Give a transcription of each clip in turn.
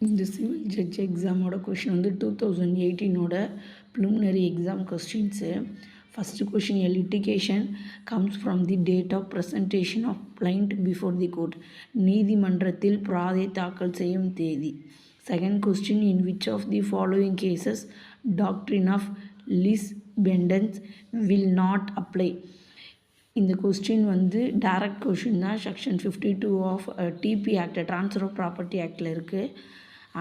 இந்த civil judge எக்ஸாமோட question வந்து 2018ஓட preliminary exam questions. First question, a litigation comes from the date of presentation of plaint before the court. நீதிமன்றத்தில் பிராதை தாக்கல் செய்யும் தேதி. Second question, in which of the following cases doctrine of lis pendens will not apply. இந்த question வந்து direct question தான். Section 52 of TP act, transfer of property ஆக்டில் இருக்குது.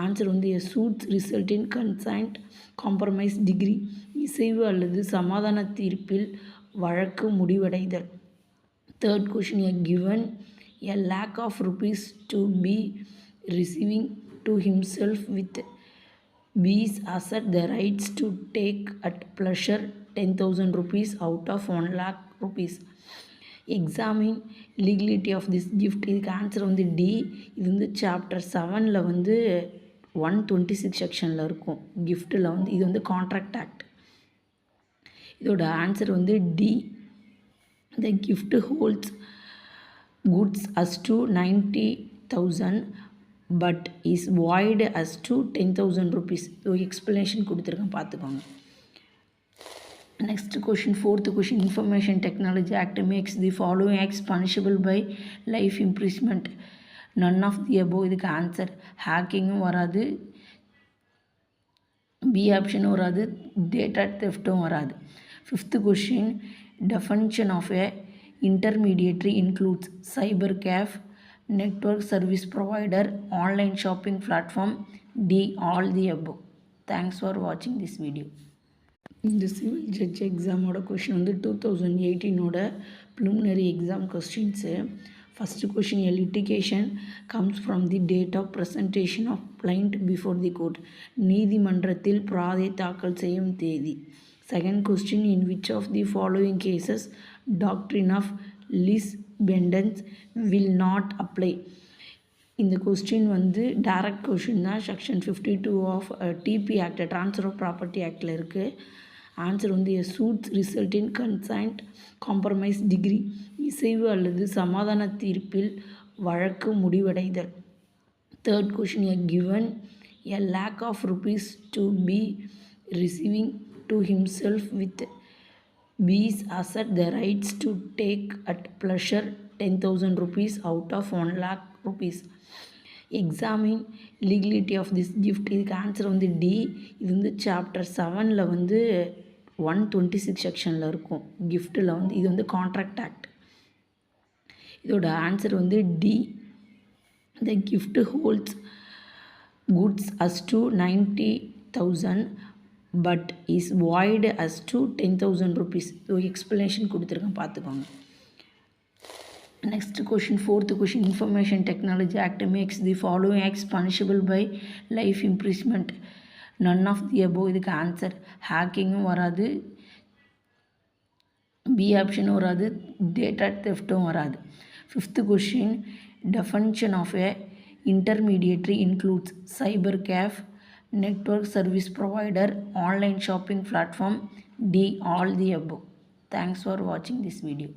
ஆன்சர் வந்து a suits result in consent compromise decree. இசைவு அல்லது சமாதான தீர்ப்பில் வழக்கு முடிவடைதல். Third question, a given a lakh of rupees to B receiving to himself with B's assent the rights to take at pleasure 10,000 rupees out of 1 lakh rupees. Examine legality of this gift. இதுக்கு answer வந்து D. இது வந்து chapter 7ல் வந்து 126 செக்ஷனில் இருக்கும். கிஃப்ட்டில் வந்து இது வந்து கான்ட்ராக்ட் ஆக்ட். இதோட ஆன்சர் வந்து D. The gift holds goods as to 90,000 but is void as to 10,000 rupees. Explanation கொடுத்துருக்கேன், பார்த்துக்கோங்க. Next question, fourth question, Information Technology Act makes the following acts punishable by life imprisonment. None of the above. இதுக்கு answer ஹேக்கிங்கும் வராது, B ஆப்ஷனும் வராது, data தெஃப்ட்டும் வராது. Fifth question, definition of a intermediary includes cyber cafe, network service provider, online shopping platform, D all the above. Thanks for வாட்சிங் this video. இந்த civil judge எக்ஸாமோட கொஷின் வந்து 2018ஓட preliminary exam questions. First question, a litigation comes from the date of presentation of plaint before the court. நீதிமன்றத்தில் பிராதை தாக்கல் செய்யும் தேதி. Second question, in which of the following cases doctrine of lis pendens will not apply. இந்த question வந்து direct question தான். Section 52 of TP act, transfer of property ஆக்டில் இருக்குது. ஆன்சர் வந்து a suits result in consent compromise decree. இசைவு அல்லது சமாதான தீர்ப்பில் வழக்கு முடிவடைதல். Third question, a given a lakh of rupees to B receiving to himself with B's assent the rights to take at pleasure 10,000 rupees out of 1 lakh rupees. Examine legality of this gift. இதுக்கு answer வந்து D. இது வந்து chapter 7ல் வந்து 126 செக்ஷனில் இருக்கும். கிஃப்ட்டில் வந்து இது வந்து கான்ட்ராக்ட் ஆக்ட். இதோட ஆன்சர் வந்து D. The gift holds goods as to 90,000 but is void as to 10,000 rupees. Explanation கொடுத்துருக்கேன், பார்த்துக்கோங்க. Next question, fourth question, Information Technology Act makes the following acts punishable by life imprisonment. None of the above. இதுக்கு answer ஹேக்கிங்கும் வராது, B ஆப்ஷனும் வராது, data தெஃப்ட்டும் வராது. Fifth question, definition of a intermediary includes cyber cafe, network service provider, online shopping platform, D all the above. Thanks for வாட்சிங் this video.